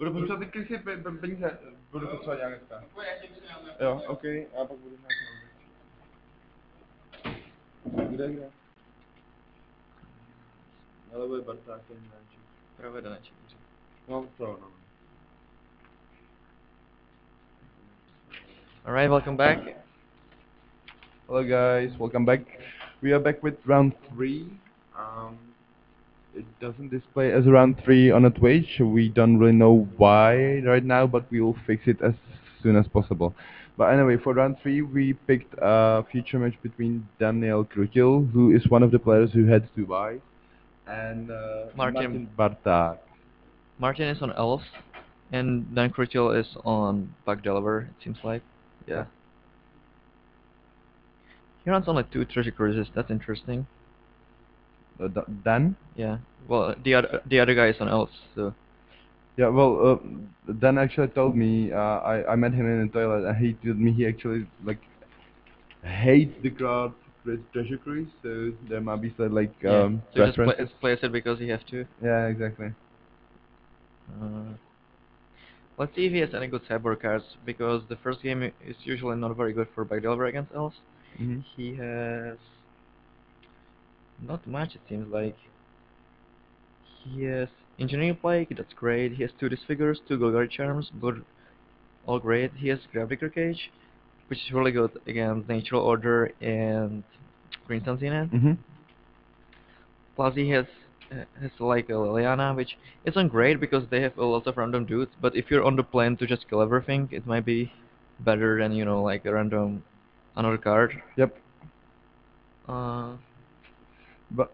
Budu potřebovat ty krysy peníze, budu potřebovat nějak dneska. Jo, ok, a pak budu nějak. Kde? Ale bude Bartákem, Dančík. Pravé Dančík. No, to no. Alright, welcome back. Hello guys, welcome back. We are back with round 3. It doesn't display as round 3 on a Twitch. We don't really know why right now, but we will fix it as soon as possible. But anyway, for round 3 we picked a future match between Daniel Krutil, who is one of the players who had to buy, and Martin Barták. Martin is on Elves, and Dan Krutil is on Bug Delver, it seems like. Yeah. He runs on like 2 treasure cruises, that's interesting. Dan? Yeah. Well, the other guy is on Elves, so. Yeah, well, Dan actually told me, I met him in the toilet, and he told me he actually, like, hates the card treasure cruise, so there might be some, like, so just plays it because he has to. Yeah, exactly. Let's see if he has any good cyborg cards, because the first game is usually not very good for Backdelver against Elves. He has not much, it seems like. He has Engineering Plague, that's great. He has 2 Disfigures, 2 Golgari Charms, all great. He has Gravedicker Cage, which is really good against Natural Order and Green Sun Zenith. Plus he has like a Liliana, which isn't great because they have a lot of random dudes, but if you're on the plan to just kill everything, it might be better than, you know, like a random another card. Yep. But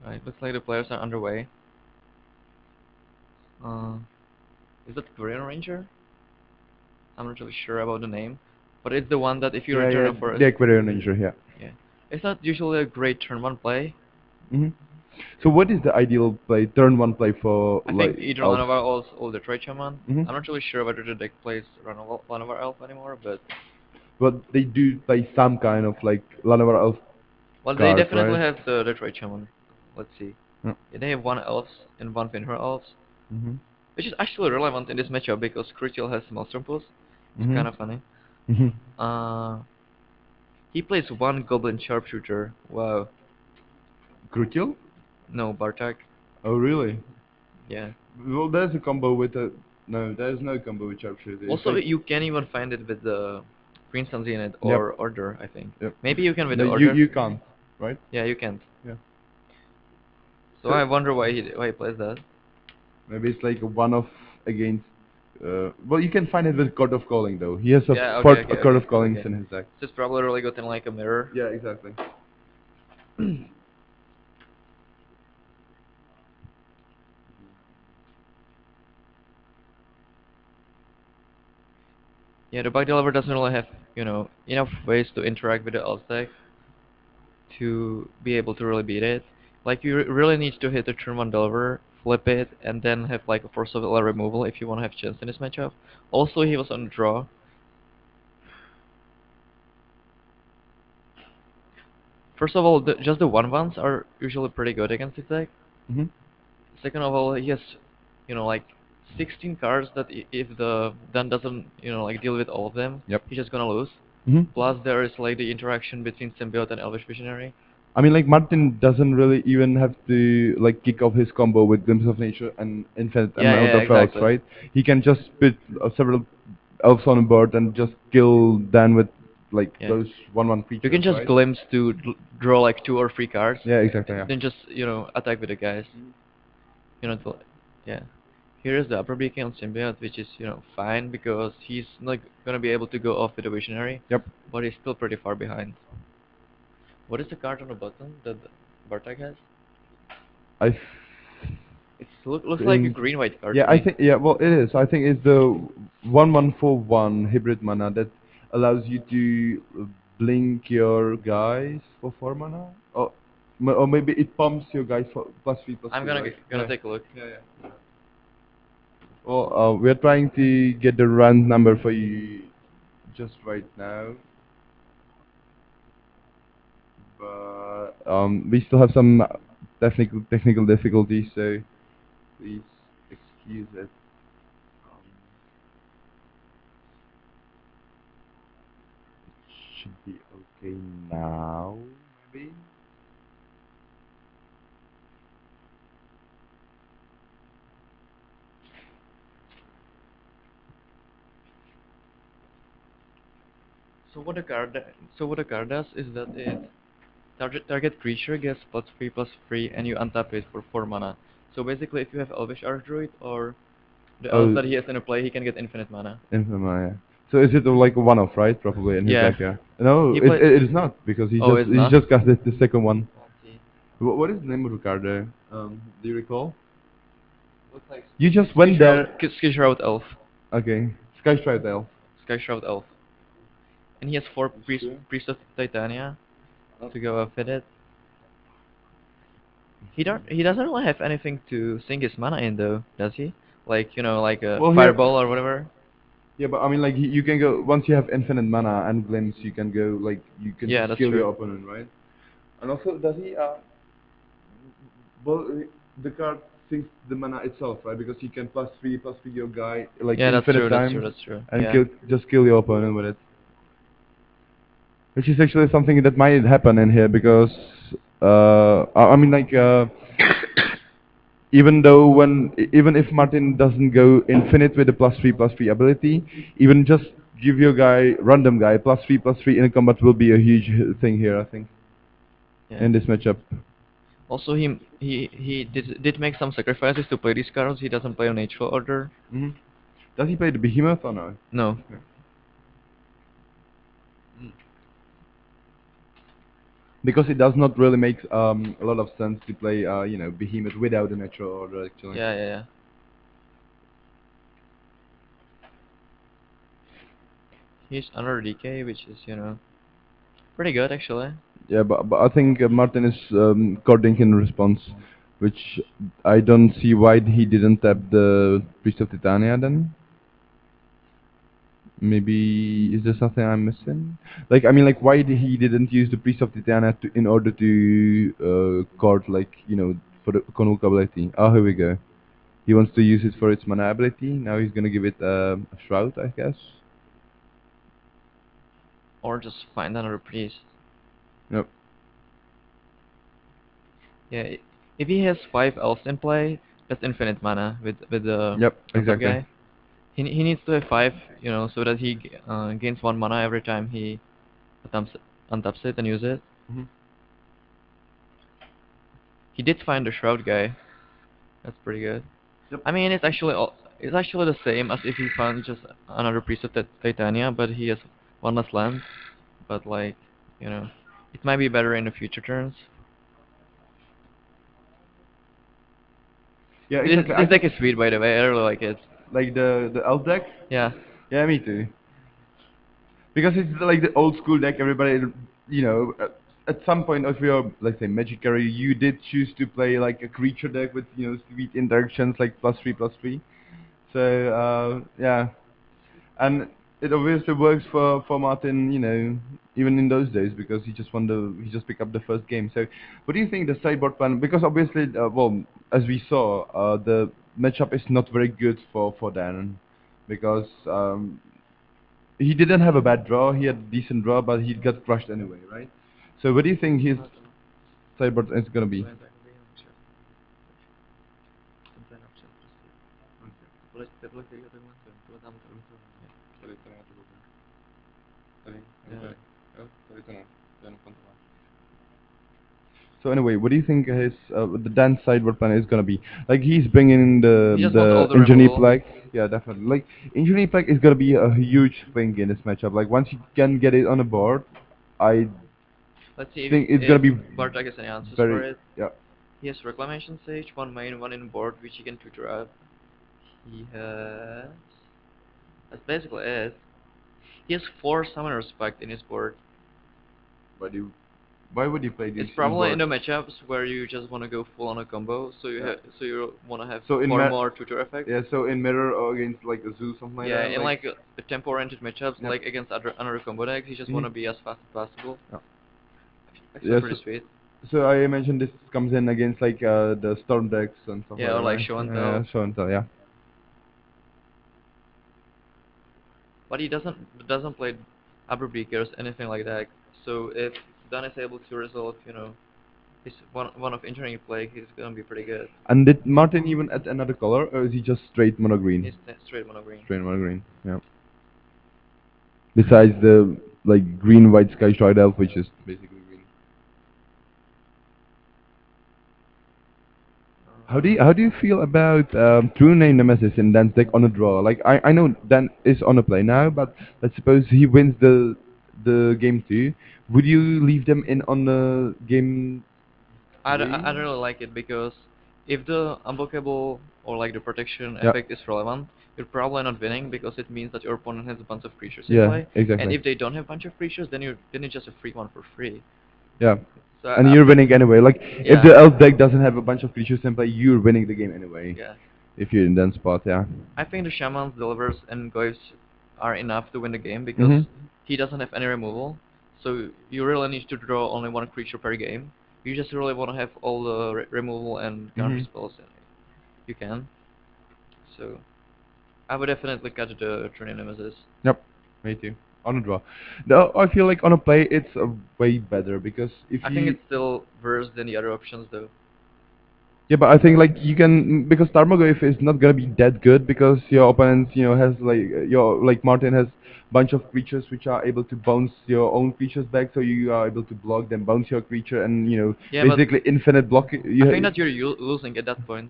right, looks like the players are underway. Is that Korean Ranger? I'm not really sure about the name, but it's the one that if you return a forest. The Aquarian Ranger, yeah. Yeah. It's not usually a great turn 1 play. So what is the ideal play, turn 1 play for, I think either Llanowar Elf or Detroit Shaman. I'm not really sure whether the deck plays Llanowar Elf anymore, but they do play some kind of, like, Llanowar Elf. Well, card, they definitely right? have the Detroit Shaman. Let's see. Yeah, they have 1 Elves and 1 Finher Elves. Which is actually relevant in this matchup because Krutil has Maelstrom Pulse. It's kind of funny. He plays 1 Goblin Sharpshooter. Wow. Krutil? No, Bartak. Oh, really? Yeah. Well, there's a combo with a... No, there's no combo with Sharpshooter. Also, you can even find it with the Green Sun Zenith or Order, I think. Maybe you can with the Order. You can't, right? Yeah, you can't. Yeah. So I wonder why he plays that. Maybe it's like a one-off against... well, you can find it with God of Calling, though. He has a God of Callings in his deck. So it's probably really good in like a mirror. Yeah, exactly. Yeah, the Bug Delver doesn't really have, you know, enough ways to interact with the Elf deck to be able to really beat it. Like, you really need to hit the turn 1 Delver, flip it, and then have like a Force of Will removal if you want to have chance in this matchup. Also, he was on the draw. First of all, just the 1/1s are usually pretty good against this deck. Second of all, he has, you know, like 16 cards that if the Dan doesn't, you know, like deal with all of them, he's just gonna lose. Plus there is like the interaction between Symbiote and Elvish Visionary. I mean, like, Martin doesn't really even have to, like, kick off his combo with Glimpse of Nature and infinite amount of elves, right? He can just put several elves on a board and just kill Dan with, like, those 1/1 creatures. You can just glimpse to draw like 2 or 3 cards. Yeah, exactly. Then just, you know, attack with the guys. You know, Here is the upper beacon on Symbiote, which is, you know, fine because he's not gonna be able to go off with a Visionary. But he's still pretty far behind. What is the card on the bottom that Bartak has? It looks like a green-white card. Yeah, I think. Yeah, well, it is. I think it's the 1/1/4/1 hybrid mana that allows you to blink your guys for 4 mana. Or maybe it pumps your guys for +3/+2. I'm gonna take a look. Well, we're trying to get the round number for you, just right now, but we still have some technical difficulties, so please excuse it. Um, should be okay now, maybe. So what a card does is that it target creature gets +3/+3 and you untap it for 4 mana. So basically, if you have Elvish Archdruid or the elves Oh, that he has in a play, he can get infinite mana. Infama, yeah. So is it like a one-off, right? Probably in his Yeah. deck, yeah. No, He played. it is not because Oh, it's he not. just got the second one. See. What is the name of Ricardo? Do you recall? Looks like You just Sky went Shroud, there. Sky Shroud Elf. Okay, Sky Stripe Elf. Sky Shroud Elf. And he has 4 Sure. Priest of Titania to go up with it. He doesn't really have anything to sink his mana in though, does he? Like, like a Well, here. fireball or whatever. Yeah, but I mean, like you can go once you have infinite mana and glimpse, you can go like you can Yeah, just that's kill true. your opponent, right? And also, does he? Well, the card sinks the mana itself, right? Because he can plus three your guy like Yeah, that's infinite true, that's times, true, that's true. and Yeah. just kill your opponent with it. Which is actually something that might happen in here because I mean like even if Martin doesn't go infinite with the +3/+3 ability, even just give your guy random guy +3/+3 in a combat will be a huge thing here, I think, Yeah. in this matchup. Also, he did make some sacrifices to play these cards. He doesn't play on natural order. Hmm. Does he play the behemoth or no? No. Okay. Because it does not really make a lot of sense to play behemoth without a natural order actually. Yeah, yeah, yeah. He's under DK, which is, pretty good actually. Yeah, but I think Martin is courting in response, which I don't see why he didn't tap the Priest of Titania then. Maybe is there something I'm missing? Like I mean, like why he didn't use the Priest of Titania in order to court like for the Convoke ability? Oh, here we go. He wants to use it for its mana ability. Now he's gonna give it a shroud, I guess. Or just find another priest. Yep. Yeah, if he has 5 elves in play, that's infinite mana with the Yep. on top Exactly. guy. He needs to have 5, so that he gains 1 mana every time he attempts untaps it and use it. Hmm. He did find the shroud guy. That's pretty good. Yep. I mean, it's actually the same as if he found just another piece of Titania, but he has 1 less land. But like, you know, it might be better in the future turns. Yeah. This Exactly. I this deck think is sweet, by the way. I really like it. like the elf deck. Yeah. Yeah, me too. Because it's like the old school deck. Everybody, at some point of your, let's say, Magic career, you did choose to play like a creature deck with sweet interactions like +3/+3. So yeah, and it obviously works for Martin. Even in those days because he just picked up the first game. So what do you think the sideboard plan? Because obviously, well, as we saw, the matchup is not very good for Dan because he didn't have a bad draw. He had a decent draw, but he got crushed anyway, right? So what do you think his sideboard is gonna be? So anyway, what do you think his the dance sideboard plan is gonna be? Like he's bringing in He just wants the all the engineer removal. plague. Yeah, definitely. Like engineer plague is gonna be a huge thing in this matchup. Like once you can get it on the board, I Let's see think it's gonna if be Bartek has any answers for very it. yeah. He has Reclamation Sage, 1 main, 1 in board, which he can tutor up. He has... That's basically it. He has 4 Summoner's Pact in his board. But you. Why would you play these It's probably in e-board? the matchups where you just want to go full on a combo, so Yeah. so you want to have So in far mir more tutor effect. yeah, so in mirror or against like a zoo something like Yeah, that, in like like a tempo-oriented matchups, yep. like against other combo decks, you just want Mhm. to be as fast as possible. Yeah. Actually, Yes. pretty sweet. So I mentioned this comes in against like the storm decks and stuff like Yeah, or that, like right? show and Yeah, tell. show and tell, yeah. But he doesn't play upper breakers, anything like that. So if Dan is able to resolve, his one of engineering play, he's gonna be pretty good. And did Martin even add another color, or is he just straight mono green? He's straight mono green. Straight mono green, yeah. Besides the like green white sky stride elf, which is basically green. How do you feel about True Name Nemesis in Dan's deck on a draw? Like I know Dan is on a play now, but let's suppose he wins the game 2. Would you leave them in on the game I 3? don't really like it because if the unblockable or like the protection Yeah. effect is relevant, you're probably not winning because it means that your opponent has a bunch of creatures in Yeah, play. And exactly. if they don't have a bunch of creatures, then it's just a free one for free. Yeah. So And you're winning anyway. Like if yeah, the elf deck doesn't have a bunch of creatures in play, you're winning the game anyway. yeah. If you're in that spot, yeah. I think the shamans, delivers, and goyfs are enough to win the game because Mhm. he doesn't have any removal. So you really need to draw only one creature per game. You just really want to have all the removal and counter Mhm. spells you can. So I would definitely cut the True Nemesis. Yep. Me too. On a draw. No, I feel like on a play it's way better because if I think you it's still worse than the other options though. yeah, but I think like you can because Tarmogoyf is not gonna be that good because your opponent has like your like Martin has bunch of creatures which are able to bounce your own creatures back, so you are able to block them, bounce your creature, and Yeah, but basically infinite block. I think that you're losing at that point.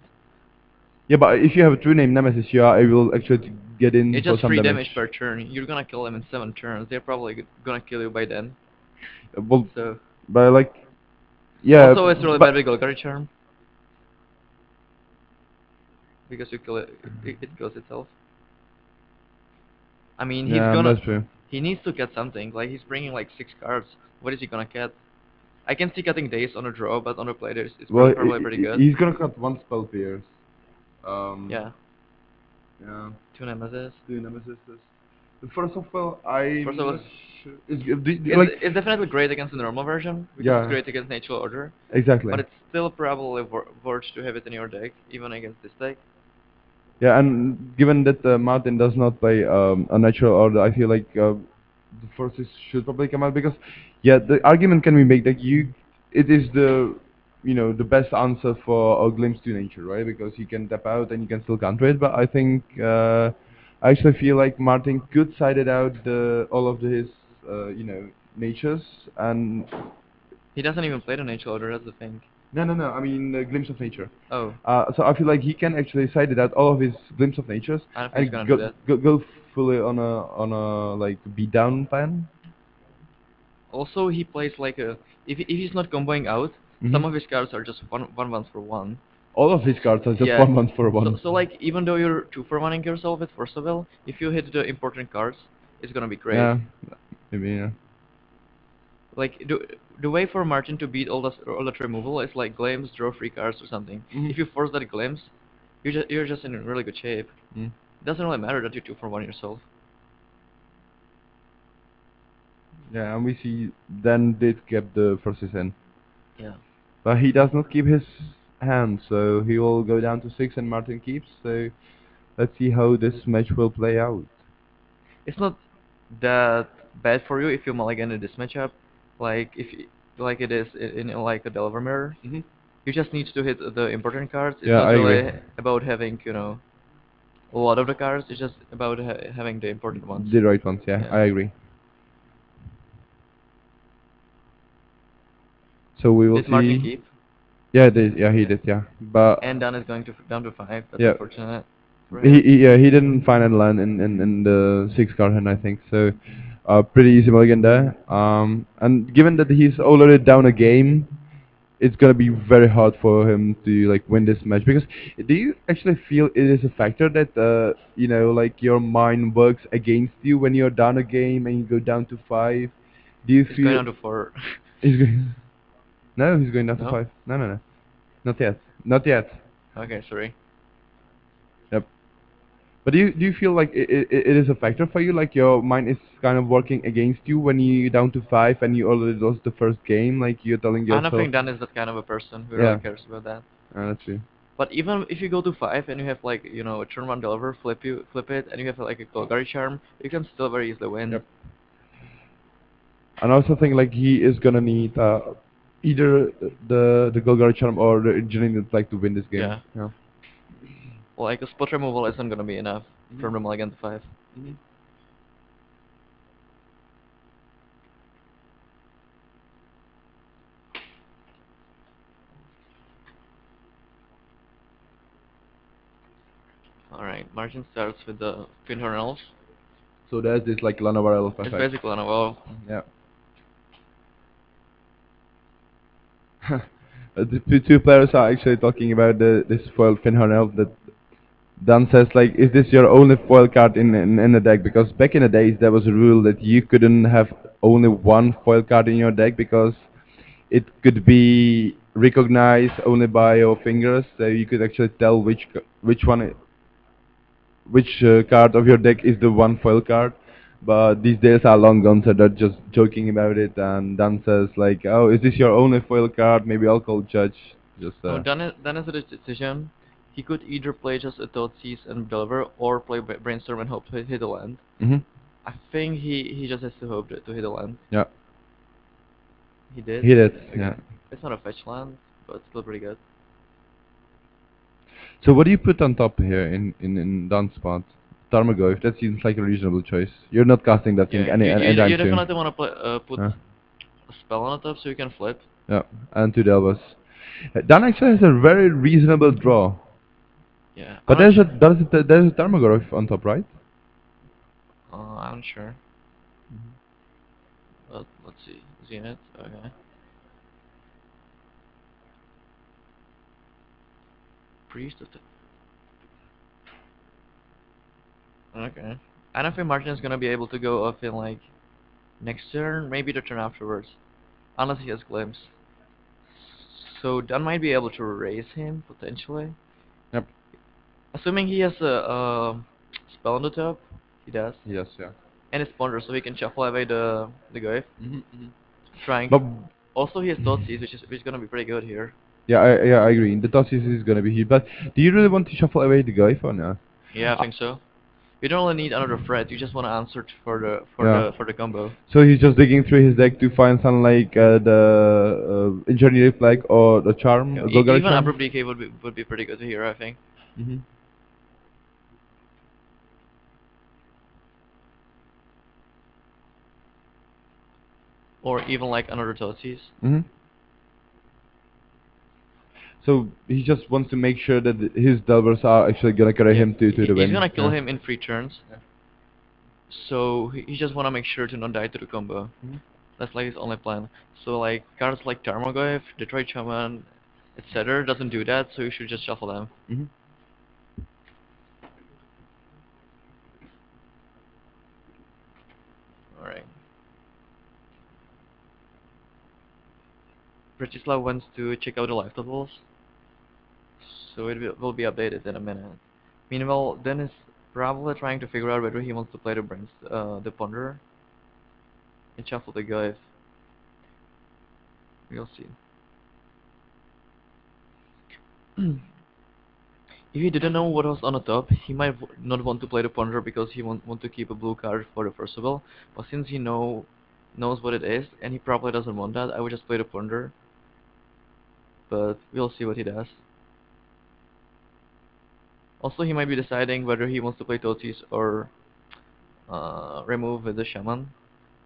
Yeah, but if you have a true name Nemesis, you are able actually to get in It's for just some 3 damage damage. per turn. You're gonna kill them in 7 turns. They're probably gonna kill you by then. Well, So but like yeah, also it's really bad with but Golgari Charm because you kill it kills itself. I mean, that's true. he needs to get something. Like he's bringing like 6 cards. What is he gonna get? I can see cutting days on a draw, but on a play it's Well, probably pretty good. he's gonna cut one spell pierce. Um, Yeah, yeah, 2 Nemesis. two Nemesis. First of all, First I'm of all, not sure. Like it's definitely great against the normal version because it's yeah, great against Natural Order, exactly. but it's still probably worth to have it in your deck, even against this deck. Yeah, and given that Martin does not play a natural order, I feel like the forces should probably come out because, yeah, the argument can be made that it is the best answer for a glimpse to nature, right? Because you can tap out and you can still counter it. But I think I actually feel like Martin could side it out all of his natures and He doesn't even play the Natural Order, that's the thing. no. I mean, glimpse of nature. Oh, So I feel like he can actually side it out all of his glimpse of natures I don't think he's and gonna do that. go fully on a like beat down plan. Also, he plays like a if he's not comboing out, Hmm. some of his cards are just ones for one. All of his cards are just Yeah. 1 month for So one. like even though you're 2 for 1ing yourself with Force of Will, if you hit the important cards, it's gonna be great. Yeah, maybe yeah. Like the way for Martin to beat all that removal is like glimpse, draw 3 cards or something. Mhm. If you force that glimpse, you're just in really good shape. Mm. It doesn't really matter that you're 2 for 1 yourself. Yeah, and we see Dan did keep the forces in, Yeah. but he does not keep his hand, so he will go down to 6 and Martin keeps. So let's see how this match will play out. It's not that bad for you if you mulligan in this matchup, like like it is in like a Delver Mirror. Hmm. You just need to hit the important cards. It's Yeah, not I agree. really about having a lot of the cards. It's just about having the important ones. The right ones, yeah, Yeah. I agree. So we will Did Martin see. keep? Yeah, yeah, he Yeah. did, yeah. But And Dan is going to down to 5. That's yeah, unfortunate for him. he didn't find a land in the 6 card hand, I think. So pretty easy mulligan there. And given that he's already down a game, it's gonna be very hard for him to like win this match. Because do you actually feel it is a factor that like your mind works against you when you're down a game and you go down to 5? Do you He's going feel down to 4. it's going? No, he's going down to No? 5. No, no, no. Not yet. Not yet. Okay, sorry. Yep. But do you feel like it is a factor for you? Like your mind is kind of working against you when you're down to 5 and you already lost the first game? Like you're telling I don't yourself, think Dan is that kind of a person who really yeah, cares about that. that's true. But even if you go to 5 and you have like, a turn 1 deliver, flip it, and you have like a Golgari charm, you can still very easily win. Yep. And I also think like he is gonna need either the Golgari charm or the engineering like to win this game. Yeah. Yeah. Like a spot removal isn't gonna be enough Mhm. from the mulligan to 5. Mhm. Alright, margin starts with the Finhorn Elf. So there's this like Lanavar Elf It's effect. basically on a wall. Yeah. The two players are actually talking about this foil Finhorn Elf that Dan says like, is this your only foil card in the deck? Because back in the days there was a rule that you couldn't have only one foil card in your deck because it could be recognized only by your fingers. So you could actually tell which card of your deck is the one foil card. But these days are long gone, so they're just joking about it. And Dan says like, oh, is this your only foil card? Maybe I'll call judge. Just No, Dan is a decision. He could either play just a Thoughtseize and deliver, or play Brainstorm and hope to hit a land. Mhm. I think he just has to hope to hit a land. Yeah. He did. He did. Okay. Yeah. It's not a fetch land, but still pretty good. So what do you put on top here in Dan's spot? Tarmogoyf, that seems like a reasonable choice. You're not casting that thing Yeah, you anytime you soon. definitely want to play put Huh? a spell on the top so you can flip. Yeah, and two Delvas. Dan actually has a very reasonable draw. Yeah, But I'm not sure. there's a Tarmogoyf on top, right? I'm not sure. But let's see. Zenith. Okay. Priest of the. Okay. I don't think Martin is gonna be able to go up in like next turn, maybe the turn afterwards, unless he has glimpse. So Dan might be able to raise him potentially, Yep. assuming he has a spell on the top. He does, Yes, yeah. and it's ponder, so he can shuffle away the guy. Mm-hmm. Trying. But Also, he has Thoughtseize, which is gonna be pretty good here. yeah, I agree. The toss is gonna be here. But do you really want to shuffle away the guy or not? Yeah, I Uh, think so. You don't really need another threat. You just want to answer for the yeah. combo. So he's just digging through his deck to find something like the engineering flag or the charm, Yeah, a Golgari even charm. Abrupt Decay would be pretty good here, I think. Mm-hmm. Or even like another Thoughtseize. Mm-hmm. So he just wants to make sure that his delvers are actually gonna carry Yeah, him to the he's win. gonna kill Yeah. him in 3 turns. So he just wanna make sure to not die to the combo. Mhm. That's like his only plan. So like cards like Tarmogoyf, Detroit Shaman, etc. doesn't do that, so you should just shuffle them. Mhm. Alright. Bratislav wants to check out the life totals, so it will be updated in a minute. Meanwhile, Dan is probably trying to figure out whether he wants to play the Ponder and shuffle the guy. We'll see. If he didn't know what was on the top, he might not want to play the Ponder because he want to keep a blue card for the first of all. But since he knows what it is, and he probably doesn't want that, I would just play the Ponder. But we'll see what he does. Also, he might be deciding whether he wants to play Totis or remove with the Shaman.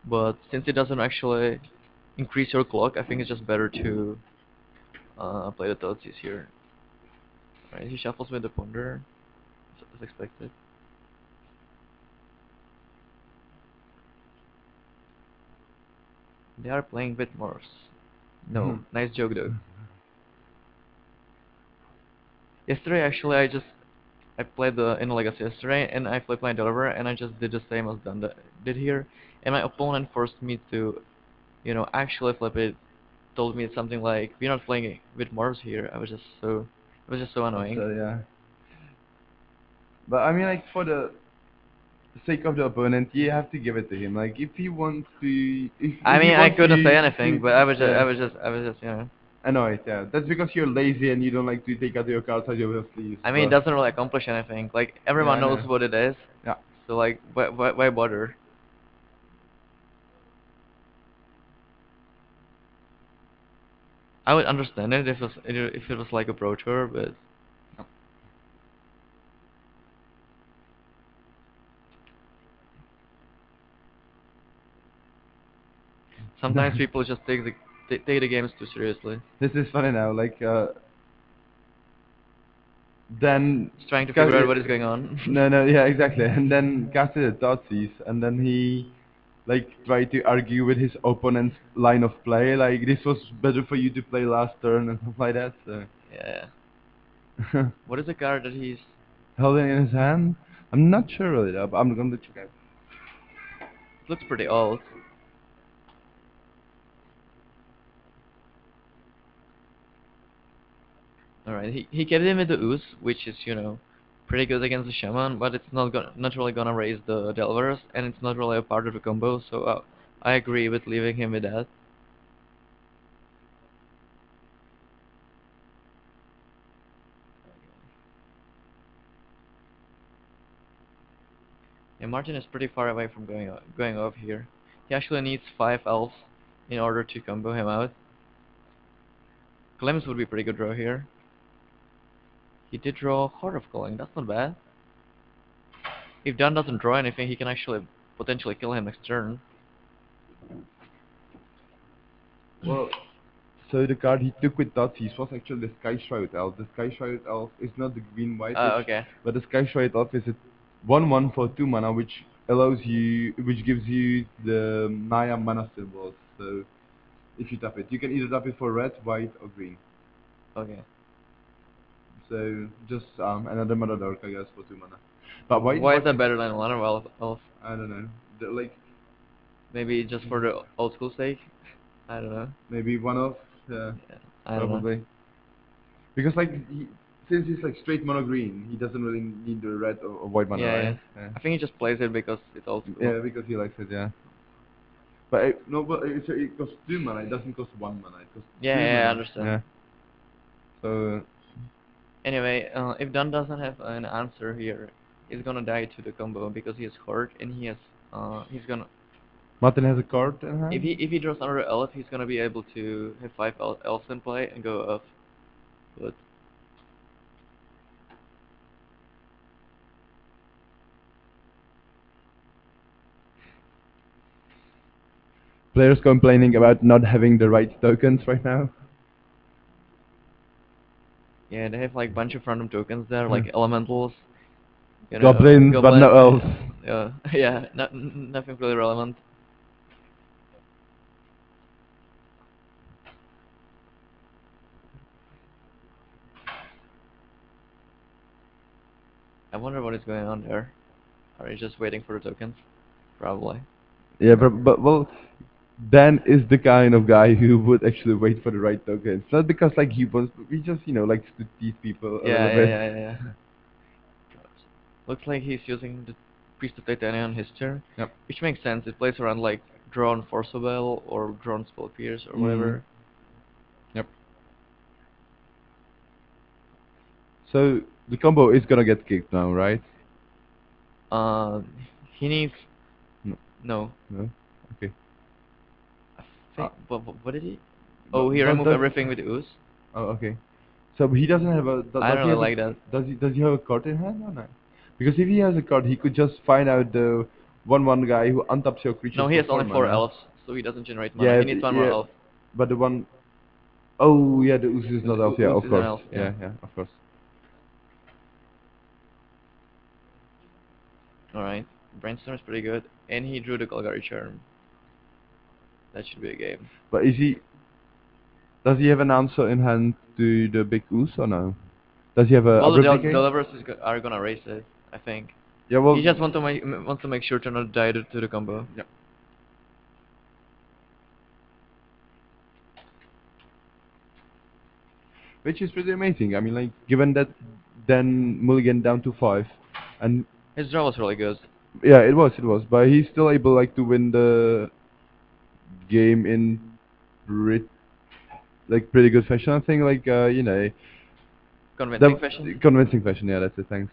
But since it doesn't actually increase your clock, I think it's just better to play the Totis here. Alright, he shuffles with the Ponder, as expected. They are playing with Morphs. No, Mhm. nice joke though. Yesterday actually I played the Inner Legacy yesterday and I flipped my Deliver and I just did the same as did here, and my opponent forced me to, actually flip it told me something like, "We're not playing with Mars here." It was just so annoying. So yeah. But I mean, like for the sake of the opponent, you have to give it to him. Like if he wants to, I if he mean, I wants couldn't say you anything, to, but yeah, I was just, you know. annoyed. Yeah, that's because you're lazy and you don't like to take out your cards out of your sleeves. I mean, it But doesn't really accomplish anything. Like yeah, everyone I knows know. what it is, Yeah. so like, why bother? I would understand it if it was like a pro tour, but sometimes people just take the games too seriously. This is funny now. Like then Just trying to Ca- figure out what is going on. no, no, yeah, exactly. And then casted the Thoughtseize, and then he like tried to argue with his opponent's line of play. Like this was better for you to play last turn and stuff like that. So Yeah. What is the card that he's? held it in his hand. I'm not sure really, though, but I'm gonna check out. It looks pretty old. Alright, he kept him with the Ooze, which is, you know, pretty good against the Shaman, but it's not really gonna raise the Delvers, and it's not really a part of the combo, so I agree with leaving him with that. Yeah, Martin is pretty far away from going off here. He actually needs 5 elves in order to combo him out. Clems would be a pretty good draw here. He did draw Heart of Calling, that's not bad. If Dan doesn't draw anything, he can actually potentially kill him next turn. Well, so the card he took with Thoughtseize was actually the Sky Shroud Elf. The Sky Shroud Elf is not the green white, Okay. but the Sky Shroud Elf is a 1/1 for 2 mana, which which gives you the Naya mana symbols. So if you tap it, you can either tap it for red, white, or green. Okay. So just another mana dark, I guess, for 2 mana. But white Why is that Martin, better than Lana Elf? I don't know. Maybe just for the old school sake? I don't know. Maybe one of, yeah, Yeah, I don't know. probably. Because since he's like straight mono green, he doesn't really need the red or white mana, Yeah, right? yeah. I think he just plays it because it's old school. Yeah, because he likes it, yeah. But no, but it costs 2 mana. It doesn't cost 1 mana. It costs Yeah, 2 yeah, I mana. understand. Yeah. So Anyway, if Dan doesn't have an answer here, he's gonna die to the combo because he is hurt and he's gonna Martin has a card in hand. if he draws another elf, he's gonna be able to have 5 elves in play and go off. But Players complaining about not having the right tokens right now. yeah, they have like bunch of random tokens there, like elementals, you know, Goblins, but no elves. yeah, nothing really relevant. I wonder what is going on there. Are they just waiting for the tokens? Probably. Yeah, but well, Dan is the kind of guy who would actually wait for the right tokens. Not because like he wants, he just likes to tease people a Yeah, little yeah, bit. yeah, yeah. Looks like he's using the Priest of Titania on his turn, Yep. which makes sense. It plays around like drawn Force of Will or drawn Spell Pierce or Mm. whatever. Yep. So the combo is gonna get kicked now, right? Uh, he needs No. no. No. Okay. I think what did he? But- Oh, he but removed does- everything with Ooze. Oh, okay. So he doesn't have a. I Does don't he really have like that. Does he have a card in hand or not? Because if he has a card, he could just find out the 1/1 guy who untaps your creature. No, he for has only 4 mana. elves, so he doesn't generate mana. Yeah, He needs one more yeah. elf. But the one. Oh yeah, the Ooze is not elf. Yeah, Ooze of is an course. elf, yeah. Yeah, yeah, of course. Alright, Brainstorm is pretty good, and he drew the Golgari Charm. That should be a game. But does he have an answer in hand to the big Ooze or no? Does he have a Well, the abrupt decay? Delivers are gonna race it, I think. Yeah, well. He just wants to make sure to not die to the combo. Yeah. which is pretty amazing. I mean, like given that then Mulligan down to 5, and His draw was really good. yeah, it was, but he's still able like to win the game in pretty pretty good fashion. I think like Convincing fashion. convincing fashion. Yeah, that's it. Thanks.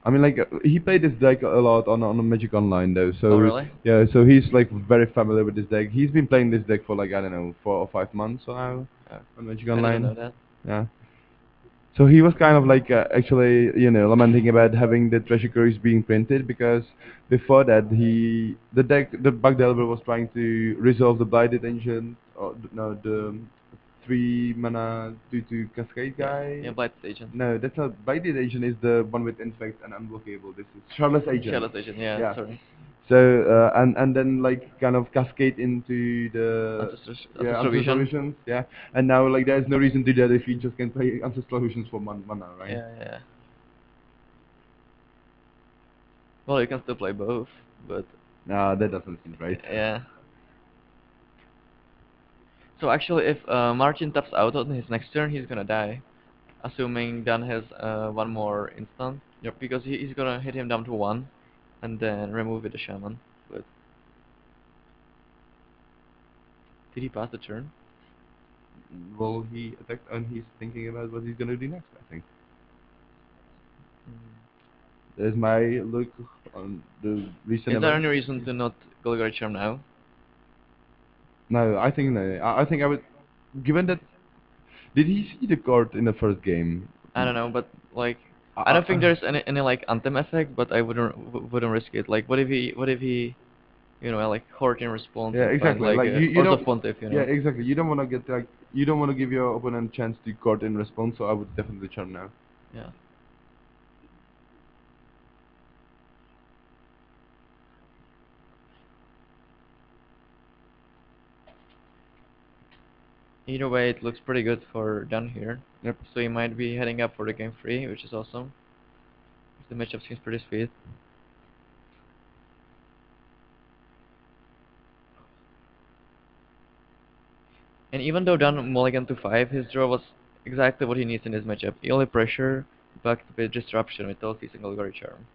I mean, like he played this deck a lot on Magic Online though, Oh so really? yeah, so he's like very familiar with this deck. He's been playing this deck for like I don't know 4 or 5 months now on Magic I didn't know Online. that. Yeah. So he was kind of like actually, lamenting about having the treasure curries being printed because before that the bug developer was trying to resolve the blighted engine, or no, the 3 mana 2/2 cascade Yeah. guy. Yeah, Blight Agent. No, that's not blighted agent. Is the one with infect and unblockable. This is Charlotte's agent. Shadow's Agent, yeah, Yeah. sorry. So and then like kind of cascade into the Ancestral ancestral Vision. visions, yeah. And now like there's no reason to do that if you just can play ancestral visions for mana, right? Yeah, yeah. Well, you can still play both, but Nah, that doesn't seem right. yeah. So actually, if Martin taps out on his next turn, he's gonna die. Assuming Dan has one more instant. Yep. Because he's gonna hit him down to 1, and then remove with the Shaman. But did he pass the turn? Well, he attacked and he's thinking about what he's gonna do next. I think there's my look on the recent Is there events. any reason to not Golgari Charm now? No, I think no. I think I would. Given that, did he see the card in the first game? I don't know, but like, I, I don't think I, there's any like anthem effect, but I wouldn't risk it. Like, what if he, like Horde in response Yeah, and find exactly. like Like a you Horse of don't. Pontiff, Yeah, exactly. You don't want to get like you don't want to give your opponent a chance to court in response. So I would definitely charm now. Yeah. Either way, it looks pretty good for Dan here. Yep. So he might be heading up for the game 3, which is awesome. The matchup seems pretty sweet. And even though Dan mulligan to 5, his draw was exactly what he needs in this matchup. Only pressure, backed with disruption with Tulsi single Golgari Charm.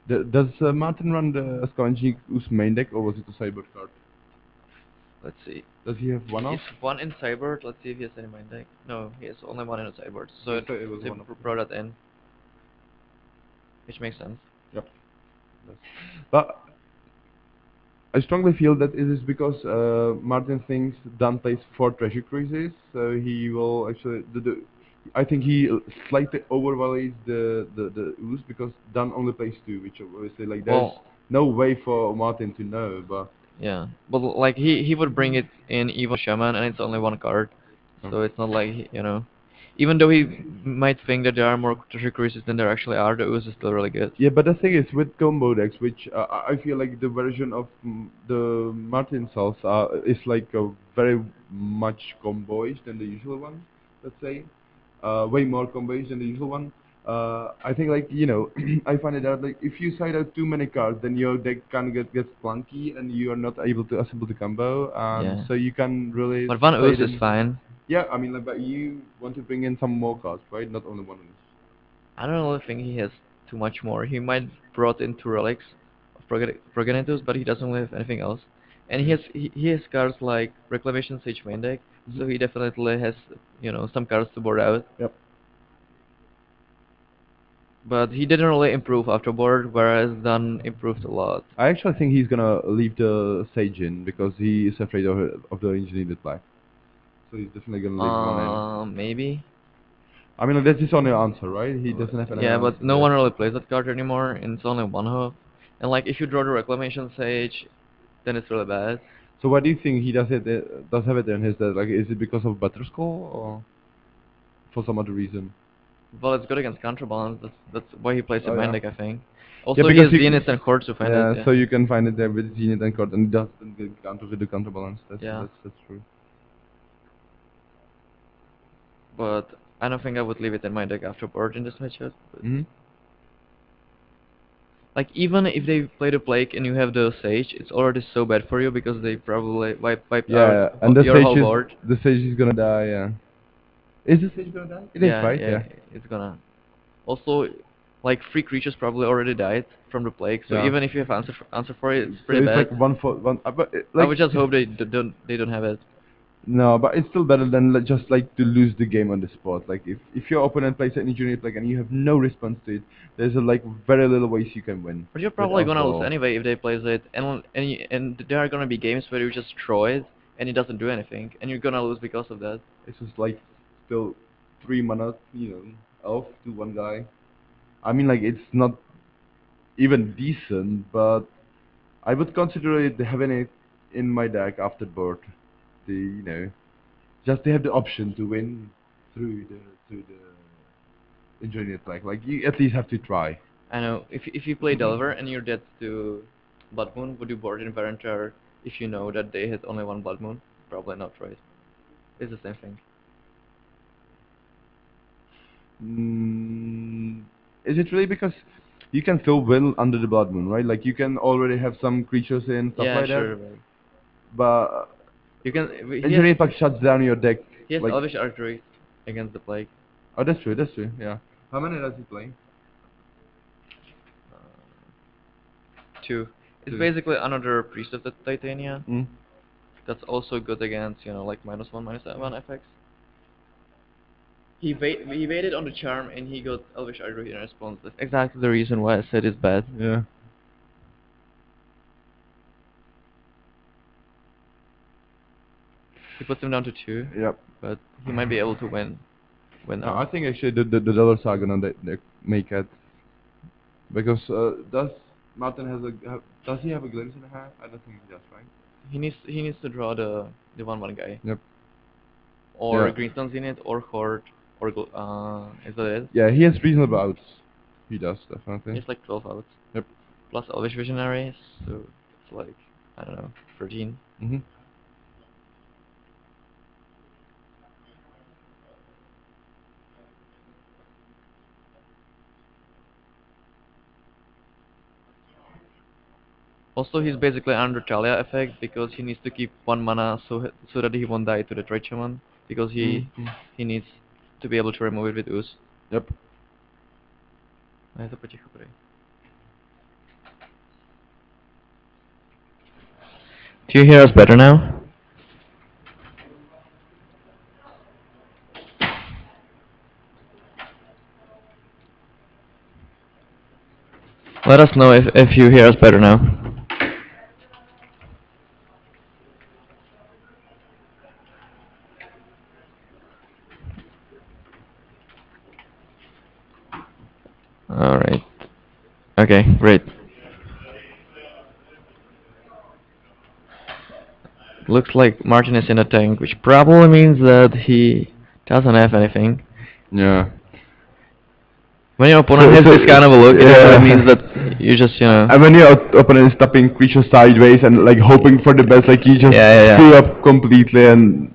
Does Martin run the Skonji's main deck or was it a Cyber card? Let's see. Does he have one off? He's one in Cyber. Let's see if he has any mind deck. No, he has only one in the Cyber. So It was they one off. brought that in, which makes sense. Yep. Yes. But I strongly feel that it is because Martin thinks Dan plays 4 treasure cruises, so he will actually I think he slightly overvalues the ooze because Dan only plays 2, which obviously like there's Well, no way for Martin to know, but yeah, but like he would bring it in even Shaman, and it's only one card, oh. so it's not like even though he might think that there are more treasure cruises than there actually are, the ooze is still really good. Yeah, but the thing is with combo decks, which I feel like the version of the Martin cells is like very much comboish than the usual one. Let's say, way more comboish than the usual one. I think like I find it out like if you side out too many cards, then your deck kind of gets clunky and you are not able to assemble the combo. Yeah, So you can really but one play ooze it is in. fine. Yeah, I mean like, but you want to bring in some more cards, right? Not only one. I don't really think he has too much more. He might brought in 2 relics of Progenitus, but he doesn't have anything else. And he has cards like Reclamation Sage main deck, so he definitely has some cards to board out. Yep. But he didn't really improve after board, whereas Dan improved a lot. I actually think he's gonna leave the Sage in because he is afraid of the engineered black. So he's definitely gonna leave one in. Maybe. I mean, that's his only answer, right? He doesn't have any Yeah, answer. but no one really plays that card anymore, and it's only one hop. And like, if you draw the Reclamation Sage, then it's really bad. So why do you think he does have it in his deck? Like, is it because of Butterskull or for some other reason? Well, it's good against counterbalance. That's why he plays Oh in main yeah. deck, I think. Yeah, Also, he because has Zenith and Hordes to find it. yeah, Yeah. so you can find it there with Zenith and Cord, and it doesn't get counter with the counterbalance. Yeah. That's true. But I don't think I would leave it in my deck after board in this matchup. But Hmm. like even if they play the plague and you have the sage, it's already so bad for you because they probably wiped out Yeah, and the your whole sage is board. the sage is gonna die. Yeah. Is the sage gonna die? It is, Yeah, right? yeah, Yeah. it's gonna. Also, like 3 creatures probably already died from the plague, so Yeah. even if you have answer for it, it's So pretty it's bad. like one for one. But I like would just hope they don't have it. no, but it's still better than just like to lose the game on the spot. Like if your opponent plays an engineer like and you have no response to it, there's like very little ways you can win But you're with probably gonna lose alcohol. anyway if they plays it, and there are gonna be games where you just throw it and it doesn't do anything, and you're gonna lose because of that. It's just like still 3 mana, elf to one guy. I mean, like it's not even decent, but I would consider it having it in my deck after board. The just to have the option to win through the engineer pack. Like you at least have to try. I know. If you play Delver and you're dead to Blood Moon, would you board in Varantar if you know that they hit only one Blood Moon? Probably not, right? It's the same thing. Mm, is it really because you can still win under the blood moon, right? Like you can already have some creatures in stuff Yeah, like that, sure. But but you can. engineer pack shuts down your deck. He has Like Elvish Archery against the Plague. oh, that's true. That's true. Yeah. How many does he play? Two. It's Two. basically another Priest of the Titania. Mm. That's also good against, like -1, -1 effects. He waited on the charm and he got Elvish Archery in response. That's exactly the reason why I said it's bad. Yeah. He puts him down to 2, Yep. but he might be able to win No, now. I think actually the dollars are gonna make it because does Martin does he have a glimpse in the hand? I don't think he does, right? He needs to draw the 1/1 guy, Yep. or Yeah. Greenstone's in it, or Horde, or is that it? Yeah, he has reasonable outs. He does definitely. It's like 12 outs. Yep. Plus Elvish Visionary, so it's like, I don't know, 13. Mhm. Also, he's basically under Talia effect because he needs to keep 1 mana so that he won't die to the Trade Shaman, because Mhm. he needs to be able to remove it with Ooze. Yep. A je to potichu prej. Do you hear us better now? Let us know if you hear us better now. Alright. Okay, great. Looks like Martin is in a tank, which probably means that he doesn't have anything. Yeah. When your opponent has this kind of a look, it yeah. actually means that you just, And when your opponent is tapping creatures sideways and like hoping for the best, like you just screw up completely, and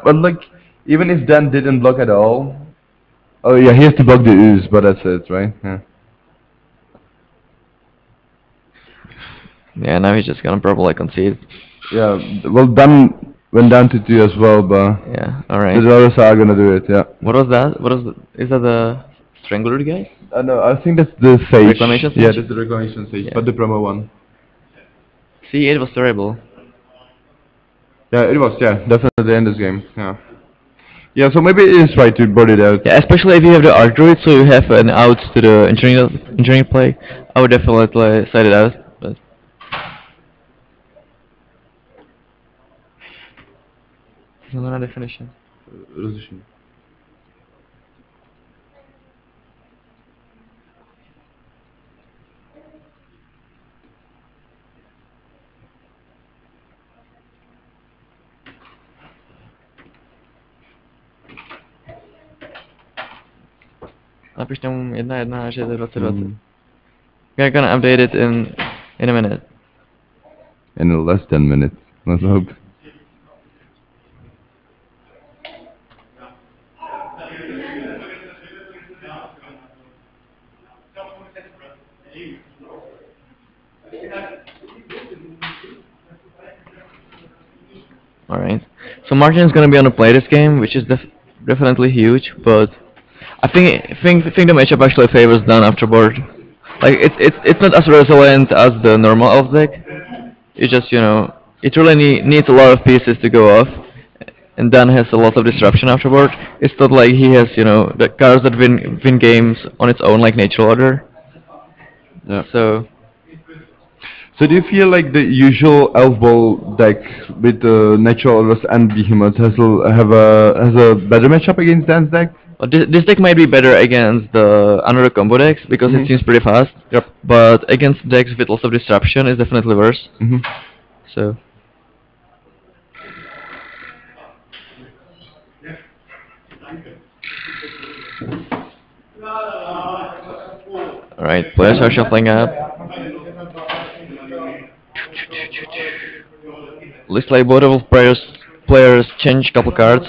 but like even if Dan didn't block at all, oh yeah, he has to block the ooze, but that's it, right? Yeah. Yeah, now he's just gonna probably concede. Yeah. Well, Dan went down to 2 as well, but Yeah, alright. the others are gonna do it. Yeah. What was that? Is that the Strangler guy? No, I think that's the Sage. Reclamation Yeah, Sage? that's the Reclamation Sage, Yeah. but the promo one. See, it was terrible. Yeah, it was. Yeah, definitely in this game. Yeah. Yeah, so maybe it is right to board it out. Yeah, especially if you have the art druid, so you have an out to the engineering play. I would definitely side it out, but znamená definition. Rozlišení. Napiš tam 1.1, že je to 2020. Mhm. We're gonna update it in a minute. In less than minutes. Let's hope. Alright. So Martin is gonna be on the play this game, which is definitely huge, but I think the matchup actually favors Dan afterboard. Like it's not as resilient as the normal elf deck. It just it really needs a lot of pieces to go off, and Dan has a lot of disruption afterward. It's not like he has the cards that win games on its own like natural order. Yeah. So So do you feel like the usual elf ball deck with natural orders and behemoths has a better matchup against Dan's deck? but this deck might be better against the another combo decks because it seems pretty fast. Yep. But against decks with lots of disruption, it's definitely worse. So. Alright, players are shuffling up. Looks like both of players changed couple cards.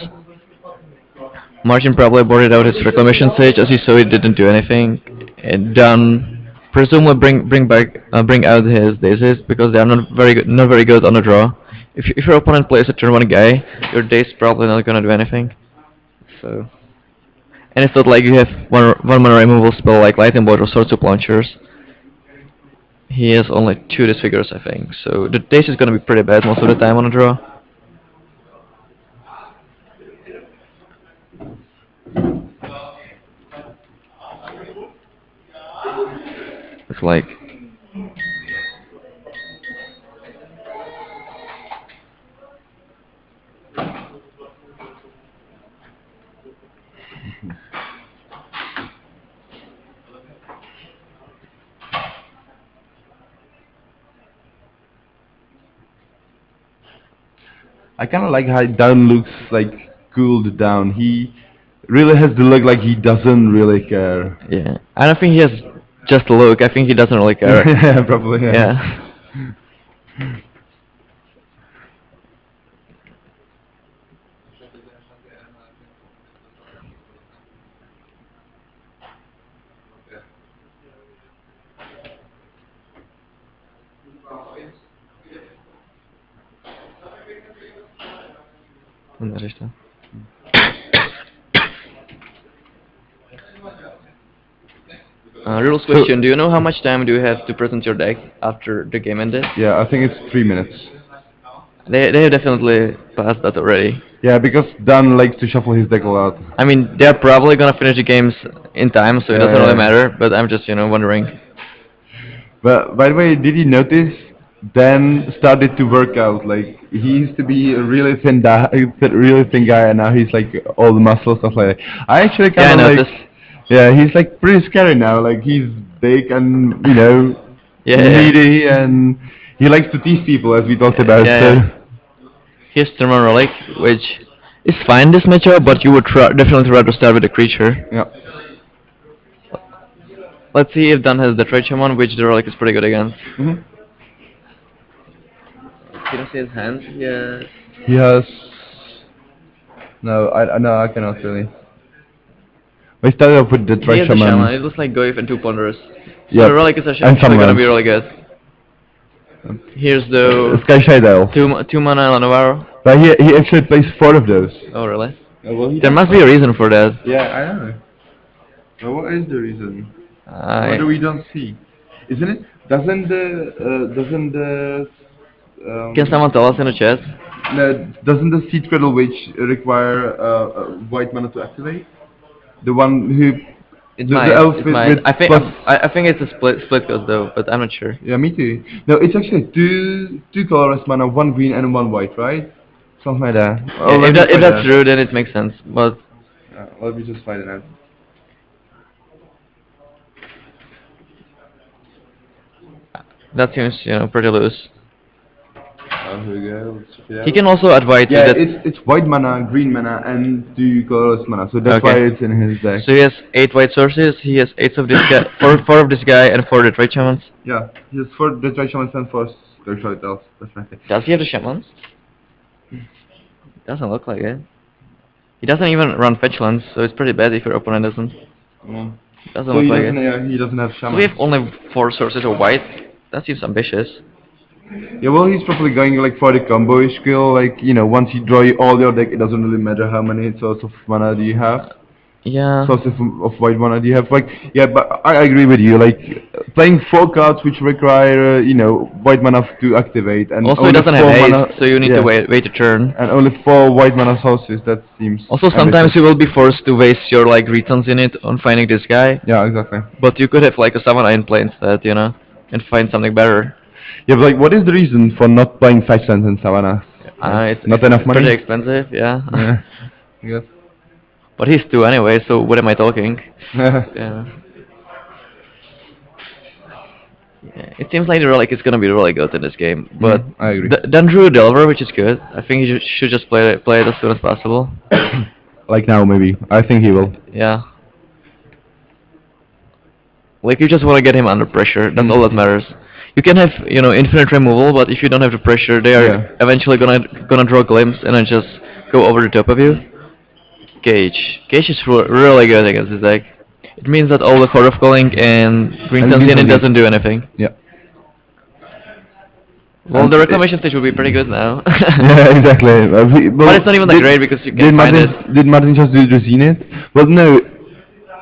Martin probably boarded out his reclamation stage, as you saw it didn't do anything. And Dan presumably bring out his daisies because they are not very good on the draw. If your opponent plays a turn 1 guy, your daze probably not gonna do anything. So. And it's not like you have one mana removal spell like Lightning Bolt or Swords of Launchers. He has only 2 disfigures, I think, so the daze is gonna be pretty bad most of the time on a draw. Looks like I kind of like how Dan looks like cooled down. He really has the look like he doesn't really care. yeah. I don't think he has just a look. I think he doesn't really care. Yeah, probably. Yeah. Richtig. Rules question, do you know how much time do you have to present your deck after the game ended? Yeah, I think it's 3 minutes. They have definitely passed that already. Yeah, because Dan likes to shuffle his deck a lot. I mean, they're probably gonna finish the games in time, so it doesn't really matter, but I'm just, wondering. But by the way, did you notice Dan started to work out? Like he used to be a really thin guy, and now he's like all the muscle stuff like that. I actually kind of like. Yeah, he's like pretty scary now. Like he's big and meaty, and he likes to tease people, as we talked about. Here's Thermal Relic, which is fine this matchup, but you would definitely rather start with a creature. Yeah. Let's see if Dan has the Trade Shaman, which the Relic is pretty good against. You don't see his hand? Yeah. He has. No, I cannot really. We started off with the Trade Shaman. It looks like Goyf and 2 Ponderers. Yeah. So the Relic is actually gonna be really good. Here's the Sky Shadow. 2 mana Lanovar. But he actually plays 4 of those. Oh really? Well, there must be a reason for that. Yeah, I know. Well, what is the reason? What do we don't see? Isn't it? Doesn't the Can someone tell us in the chat? Doesn't the Seed Cradle Witch require white mana to activate? The one who It the might. elf It with might. I think plus, I think it's a split cost though, but I'm not sure. yeah, me too. No, it's actually two colorless mana, 1 green and 1 white, right? Something like that. Yeah, if that's true, then it makes sense. But let me just find it out. that seems pretty loose. Here we go. Let's check it out. He can also advise Yeah, that. it's white mana, green mana, and 2 colorless mana. So that's why it's in his deck. So he has 8 white sources. He has 8 of this guy, 4 of this guy, and 4 of the Trade Shamans. Yeah, he has 4 Detroit Shamans and 4 Detroit Elves. Definitely. Does he have the Shamans? Doesn't look like it. He doesn't even run fetch lands, so it's pretty bad if your opponent doesn't. Doesn't look like it. Yeah, he doesn't have So Shamans. we have only 4 sources of white. That seems ambitious. Yeah, well, he's probably going like for the combo skill. Like once you draw all your deck, it doesn't really matter how many sources of mana do you have. Yeah. Sources of white mana do you have? Like, yeah, but I agree with you. Like, playing 4 cards which require white mana to activate, and Also, it only doesn't have 4 mana. haste, so you need to Yeah, wait a turn. and only 4 white mana sources. That seems Also, sometimes ambitious. you will be forced to waste your like returns in it on finding this guy, Yeah, exactly. but you could have like a Savannah in play instead, and find something better. Yeah, but like, what is the reason for not playing Fetchlands and Savannah? Like, not enough It's pretty money? expensive, yeah. Yeah. Yes. But he's two anyway, so what am I talking? Yeah. Yeah, it seems like the relic is gonna be really good in this game, but I agree. then Drew Delver, which is good. I think he should just play it as soon as possible. Like now, maybe. I think he will. Yeah. Like you just want to get him under pressure. That's all that matters. You can have infinite removal, but if you don't have the pressure, they are Yeah. eventually gonna draw glimpse and then just go over the top of you. Gauge is really good against this deck. It means that all the Chord of Calling and Green And Sun's Green in it Sun doesn't do anything. Yeah. Well, And the reclamation stage will be pretty good now. Yeah, exactly. But it's not even that great because you did can find Martin, it. Did Martin just do the Zenith? Well, no.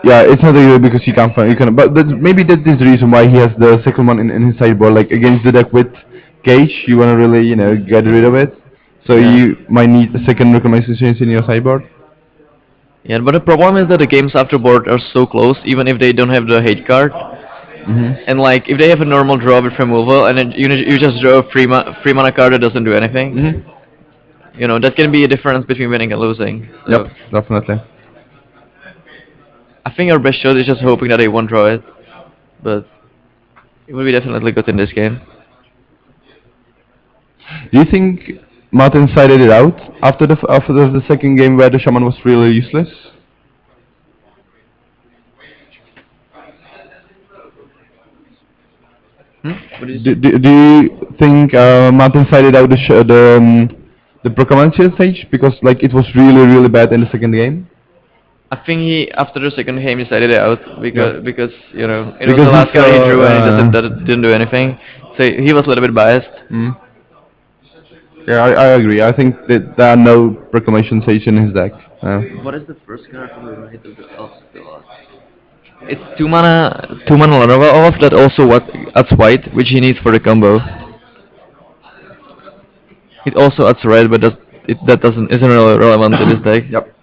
Yeah, it's not that good because you can't find. You can, but maybe that is the reason why he has the second one in his sideboard. Like against the deck with Cage, you wanna really get rid of it. So Yeah. you might need a second reclamation in your sideboard. Yeah, but the problem is that the games afterboard are so close, even if they don't have the hate card. And like, if they have a normal draw with removal, and then you just draw a free mana card that doesn't do anything, that can be a difference between winning and losing. So Yep, definitely. I think our best shot is just hoping that they won't draw it, but it will be definitely good in this game. Do you think Martin sided it out after the second game where the shaman was really useless? What did you say? Do you think Martin sided out the Proclamation stage because like it was really bad in the second game? I think he after the second game he decided it out because it was Because the he last card he saw, drew and that didn't do anything. So he was a little bit biased. Mm. Yeah, I agree. I think that there are no Proclamation stage in his deck. What is the first card from the right of the elf still? It's two mana Lava Olaf that also adds white, which he needs for the combo. It also adds red, but that isn't really relevant to this deck. Yep.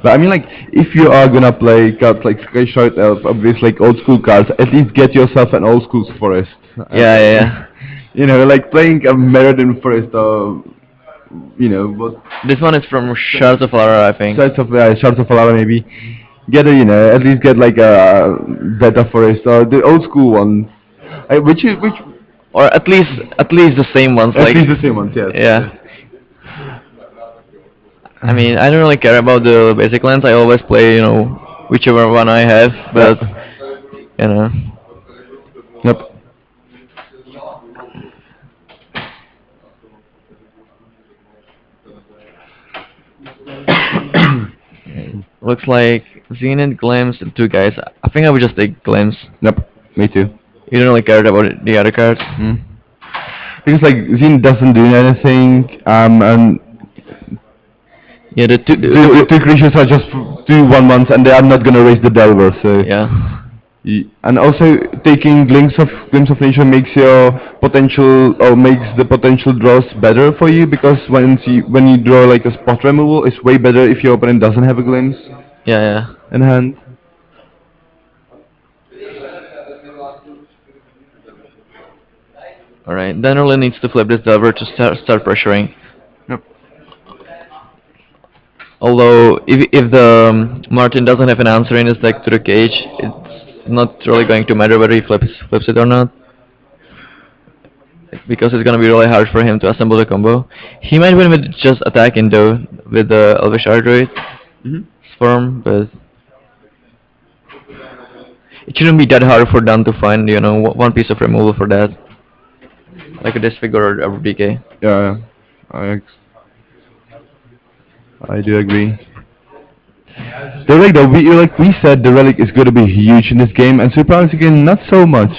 But I mean, like, if you are gonna play cards like Sky Shard Elf, obviously like old school cards, at least get yourself an old school forest. Yeah. Like playing a Meriden forest or what This one is from Shards of Alara, I think. Shards of Alara maybe. Get at least get like a Beta forest or the old school ones. Which Or at least the same ones. at Like least the same ones, yes. yeah. I mean, I don't really care about the basic lands. I always play, whichever one I have. But Yep. looks like Zenith, Glimpse, and two guys. I think I would just take Glimpse. Yep. Me too. You don't really care about the other cards. Because like Zin doesn't do anything, and Yeah, the two creatures are just 2/1/1s, and they are not gonna raise the Delver. So yeah. And also taking glimpse of nature makes your potential or makes the potential draws better for you because when you draw like a spot removal, it's way better if your opponent doesn't have a glimpse Yeah. in hand. Alright, then Erlin needs to flip this Delver to start pressuring. Yep. Although, if the Martin doesn't have an answer in his deck to the cage, it's not really going to matter whether he flips it or not. Because it's gonna be really hard for him to assemble the combo. He might win with just attacking though, with the Elvish Ardroid Swarm, but it shouldn't be that hard for Dan to find, one piece of removal for that. Like a Disfigure or a BK. Yeah. I do agree. The relic though, we said the relic is gonna be huge in this game, and surprisingly not so much.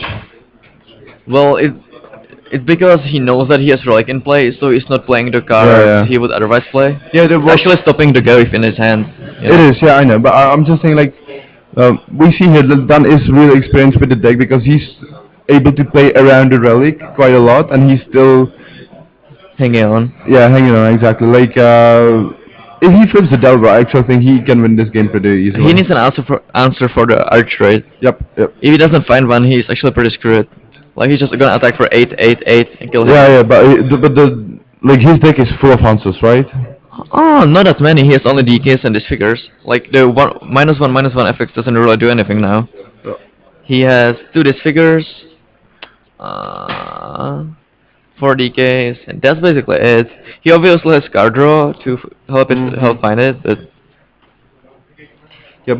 Well, it's because he knows that he has relic in play, so he's not playing the Yeah, cards yeah. he would otherwise play. Yeah, there was. Actually stopping the Garif in his hand. You It know? is, yeah, I know, but I'm just saying like, we see here that Dan is really experienced with the deck because he's able to play around the relic quite a lot, and he's still, Hanging on. yeah, hanging on exactly. Like, if he flips the Delver, I actually think he can win this game pretty easily. He needs an answer for the arch trade. Yep, yep. If he doesn't find one, he's actually pretty screwed. Like he's just gonna attack for 8 and kill him. Yeah, yeah, but like his deck is full of answers, right? Oh, not that many. He has only DKs and disfigures. Like the -1/-1 effects doesn't really do anything now. He has 2 disfigures, 4 DKs, and that's basically it. He obviously has card draw to help find it, but Yeah,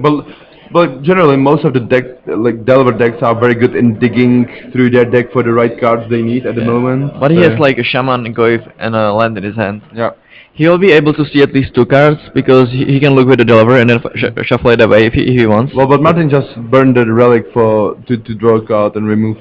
but generally most of the deck, like Delver decks, are very good in digging through their deck for the right cards they need at the moment. but he has like a Shaman, a Goyf, and a land in his hand. Yeah. He'll be able to see at least 2 cards because he can look with the Delver and then shuffle it away if he wants. Well, but Martin just burned the relic to draw a card and remove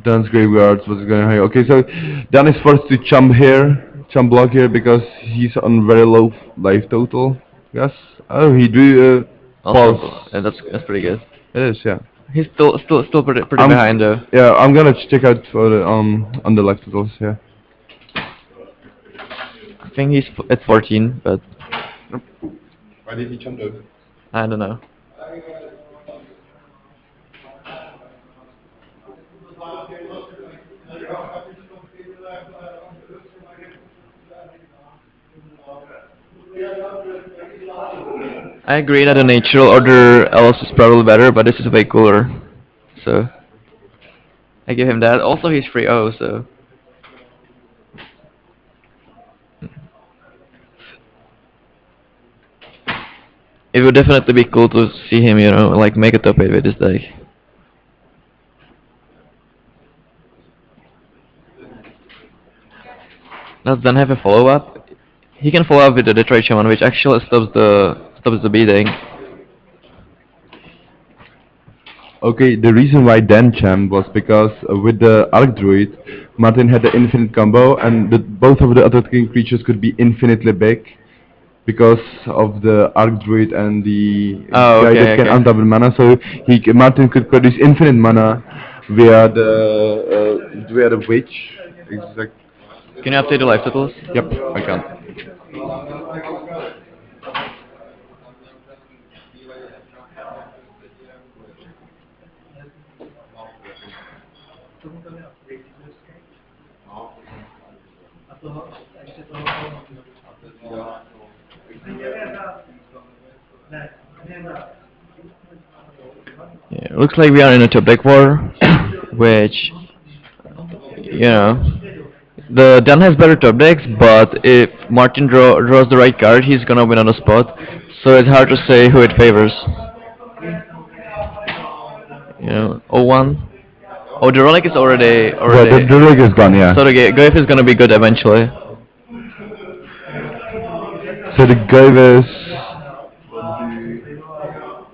Dan's graveyards. What's going on here? Okay, so Dan is forced to chump block here because he's on very low life total. Yes. Oh, he drew Also, pulse. that's pretty good. It is, yeah. He's still pretty I'm- behind though. Yeah, I'm gonna check out for the on the life totals here. I think he's at 14, but Why did he jump those? I don't know. I agree that the natural order else is probably better, but this is way cooler. So I give him that. Also, he's 3-0, so it would definitely be cool to see him, you know, like make a top 8 with this deck. Does Dan have a follow-up? He can follow up with the Detroit Shaman, which actually stops the beating. Okay, the reason why Dan champ was because with the Arc Druid, Martin had the infinite combo, and both of the attacking creatures could be infinitely big because of the Arc Druid and the Oh, guy okay, that can okay. untap mana. So Martin could produce infinite mana via the witch. Exact. Can you update the life totals? Yep, I can. Yeah, looks like we are in a top deck war, which, you know, the Dan has better top decks, but if Martin draws the right card, he's gonna win on the spot. So it's hard to say who it favors. You know, 0-1. Oh, the relic is already. Yeah, the relic is gone, yeah. So the Goyf is gonna be good eventually. So the Gavis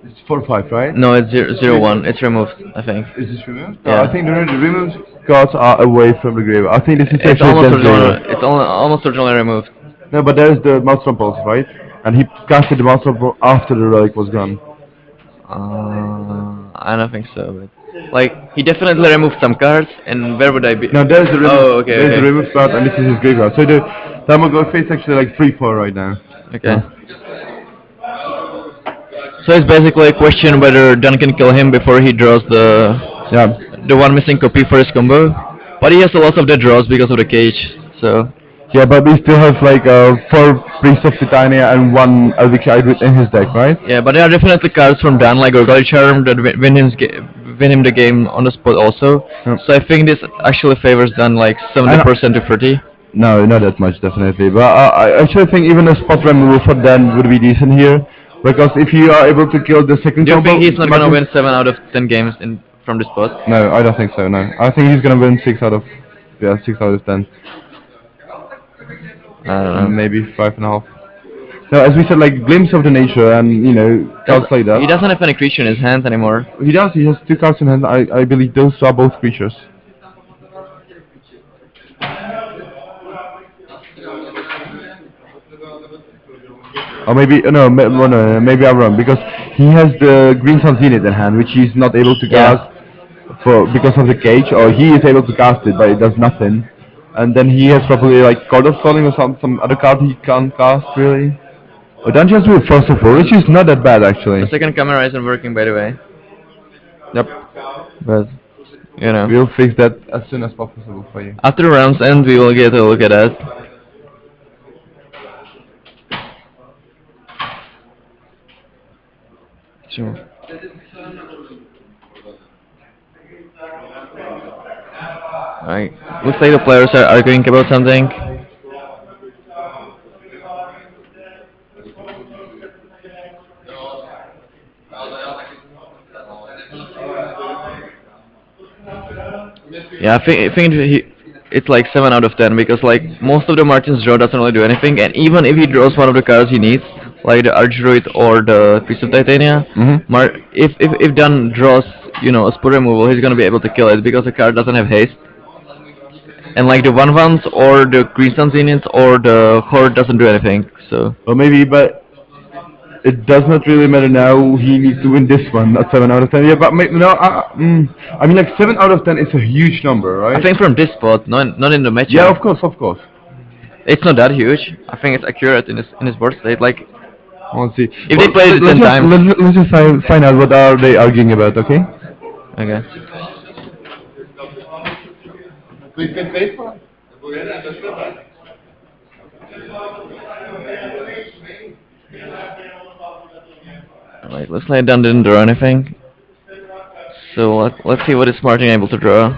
it's 4/5, right? No, it's 0-1. It's removed, I think. Is this removed? Yeah. No, I think the removed cards are away from the grave. I think this is It's actually almost just zero. originally. It's almost originally removed. No, but there's the Maelstrom Pulse, right? And he casted the Maelstrom Pulse after the relic was gone. I don't think so, but like he definitely removed some cards, and where would I be? No, there's the removed, Oh, okay, there's okay. the removed card, and this is his graveyard. So the Tamago face actually like 3/4 right now. Okay. So it's basically a question whether Dan can kill him before he draws Yeah. the one missing copy for his combo. But he has a lot of dead draws because of the cage. So Yeah, but we still have like 4 Priests of Titania and 1 Elvish Hybrid in his deck, right? yeah, but there are definitely cards from Dan like Gorgally Charm that win him the game on the spot also. Yep. So I think this actually favors Dan like 70% to 30. No, not that much, definitely. But I actually think even a spot removal for Dan would be decent here. Because if you are able to kill the second Do you combo... think he's not gonna Martin- win 7 out of 10 games from this spot? No, I don't think so, no. I think he's gonna win 6 out of... Yeah, 6 out of 10. I don't know. Maybe 5.5. Now, as we said, like glimpse of the nature and cards like that. He doesn't have any creature in his hand anymore. He does. He has two cards in hand. I believe those are both creatures. Or maybe maybe I'm wrong because he has the Green Sun Zenith in hand, which he's not able to Yeah. cast because of the cage, or he is able to cast it, but it does nothing. And then he has probably like Court of Calling or some other card he can't cast really. Or Dungeons with First of all, which is not that bad actually. The second camera isn't working, by the way. Yep. But We'll fix that as soon as possible for you. after the round's end, we will get a look at that. Sure. Alright. Looks like the players are arguing about something. Yeah, I think it's like 7 out of 10 because like most of the Martin's draw doesn't really do anything, and even if he draws one of the cards he needs, like the Archdruid or the Priest of Titania, if Dunn draws a spur removal, he's gonna be able to kill it because the card doesn't have haste. And like the 1/1s or the Green Sun Zeniths or the Horde doesn't do anything, so. Well, maybe, but it does not really matter now. He needs to win this one, not 7 out of 10. Yeah, but no, I mean, like 7 out of 10 is a huge number, right? I think from this spot, not in the matchup. Yeah, of course. It's not that huge. I think it's accurate in his board state. Like, let's see. If they played it 10 times. Let's just find out what are they arguing about, okay? Okay. Alright, looks like Dunn didn't draw anything. So let's see what is Martin able to draw.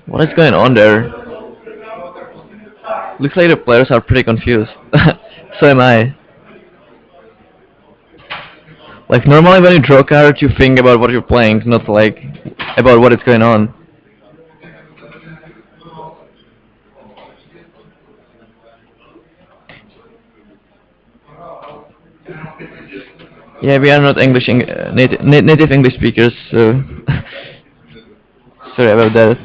What is going on there? Looks like the players are pretty confused. So am I. Like normally when you draw cards you think about what you're playing, not like about what is going on. Yeah, we are not native English speakers, so sorry about that.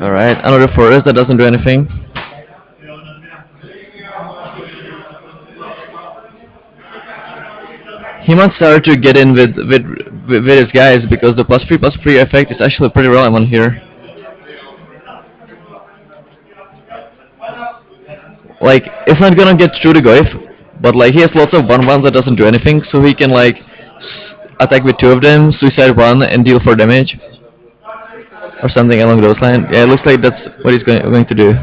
Alright, another forest that doesn't do anything. He must start to get in with his guys because the +3/+3 effect is actually pretty relevant here. Like, it's not gonna get through the Goif, but like he has lots of 1/1s that doesn't do anything, so he can like attack with 2 of them, suicide 1 and deal 4 damage. Or something along those lines. Yeah, it looks like that's what he's going to do.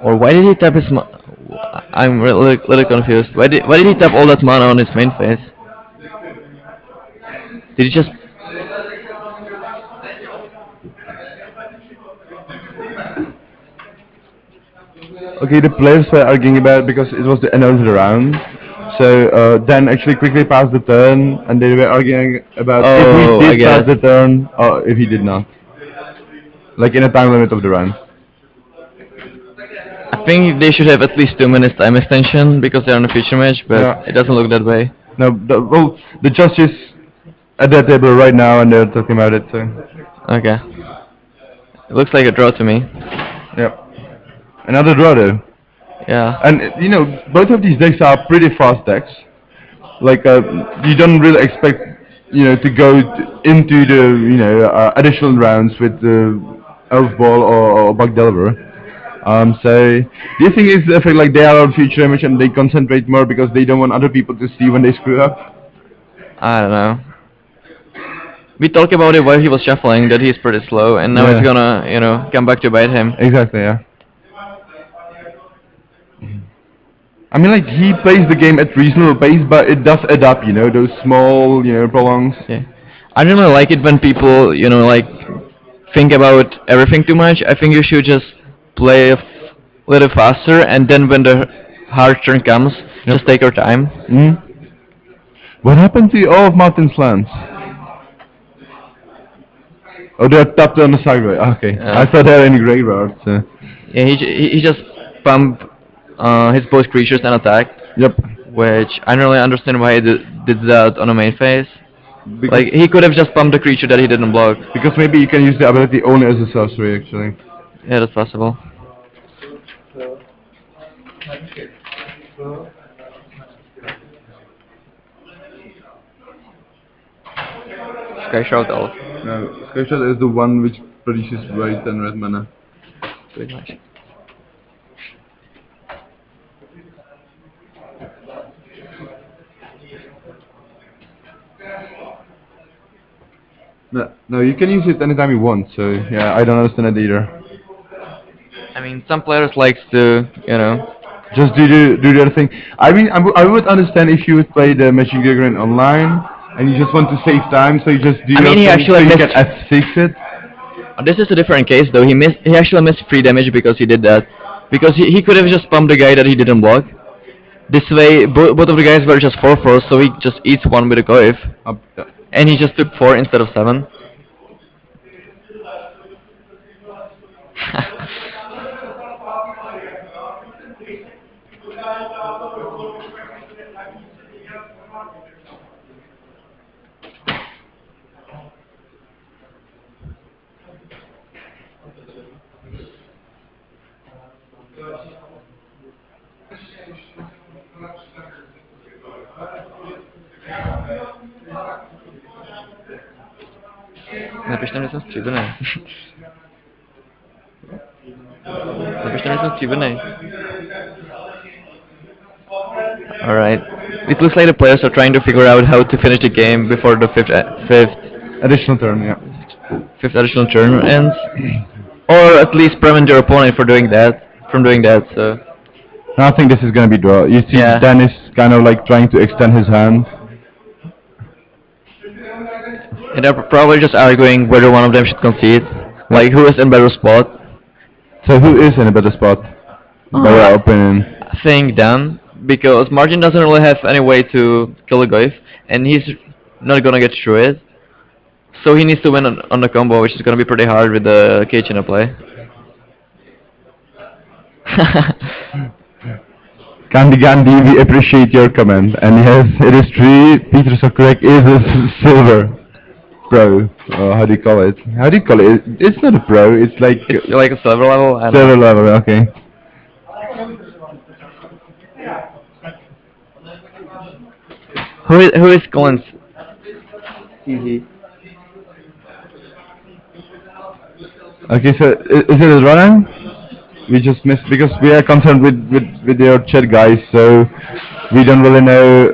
Or why did he tap his I'm really confused. Why did he tap all that mana on his main phase? Did he just... Okay, the players were arguing about it because it was the end of the round. So Dan actually quickly passed the turn, and they were arguing about if he did pass the turn or if he did not. Like in a time limit of the round. I think they should have at least 2 minutes time extension because they're on a feature match, but it doesn't look that way. No, the judges at that table right now and they're talking about it, so... Okay. It looks like a draw to me. Yep. Another draw though. Yeah. And both of these decks are pretty fast decks. Like you don't really expect to go into the additional rounds with the Elf Ball or Bug Delver. So do you think it's the effect like they are on future image and they concentrate more because they don't want other people to see when they screw up? I don't know. We talked about it while he was shuffling that he's pretty slow, and now it's gonna come back to bite him. Exactly, yeah. I mean, like he plays the game at reasonable pace, but it does add up, those small, prolongs. Yeah. I don't really like it when people, like think about everything too much. I think you should just play a little faster, and then when the hard turn comes, Yep. just take your time. Mm. What happened to all of Martin's lands? Oh, they're tapped on the sideway. Okay, I thought they were in graveyards. Yeah, he just pumped his both creatures and attacked, Yep. which I don't really understand why he did that on the main phase. Because, Like he could have just pumped the creature that he didn't block. because maybe you can use the ability only as a sorcery, actually. Yeah, that's possible. Sky Shroud Elf. No, Skyshot is the one which produces white and red mana. Pretty much. No, you can use it anytime you want. So yeah, I don't understand it either. I mean, some players likes to, Just do the other thing. I mean, I would understand if you would play the Magic Gathering online and you just want to save time, so you just do. I mean, he your thing actually so you missed- can F6 it. This is a different case though. He actually missed 3 damage because he did that. Because he could have just pumped the guy that he didn't block. This way, both of the guys were just 4/4, so he just eats one with a Goif. Yeah. And he just took 4 instead of 7. Napište mi, že jsem stříbrnej. Napište mi, že jsem stříbrnej. Alright. It looks like the players are trying to figure out how to finish the game before the fifth Additional turn, yeah. additional turn ends. Or at least prevent your opponent from doing that, so... I think this is gonna be draw. You see, Yeah. Dan is kind of like trying to extend his hand. And they're probably just arguing whether one of them should concede. Like, who is in better spot? So who is in a better spot? By your opinion. I think Dan, because Martin doesn't really have any way to kill a Goif, and he's not gonna get through it. So he needs to win on the combo, which is gonna be pretty hard with the cage in a play. Gandhi Gandhi, we appreciate your comment. And yes, it is true, Peter Sokorek is a silver pro. How do you call it? How do you call it? It's not a pro, it's like It's like a silver level. I don't silver know. level, okay. Who is Collins? Easy. Okay, so is it a run? We just missed because we are concerned with your chat guys, so we don't really know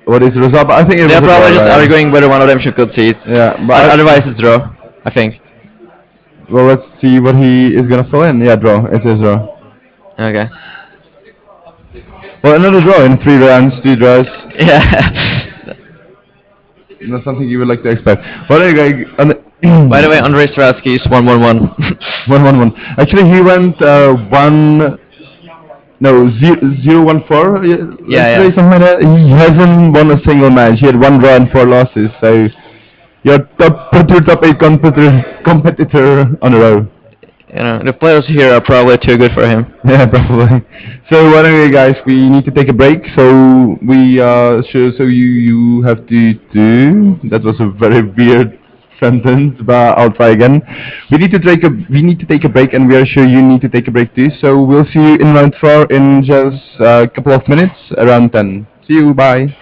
what is the result. But I think it They're was a probably draw, just right? arguing whether one of them should concede. Yeah, but But otherwise it's draw, I think. well, let's see what he is gonna fill in. Yeah, draw. It is draw. Okay. Well, another draw in 3 rounds, 2 draws. Yeah. Not something you would like to expect. But anyway, By the way, Andrei Stratsky is 1-1-1. 1-1-1. Actually, he went 0-1-4. Yeah, Let's say something like that. He hasn't won a single match. He had 1 draw and 4 losses. So your top 8 competitor on a row. The players here are probably too good for him. Yeah, probably. So anyway, guys, we need to take a break. So we so you have to do. That was a very weird sentence, but I'll try again. We need to take a break, and we are sure you need to take a break too. So we'll see you in round 4 in just a couple of minutes, around 10. See you. Bye.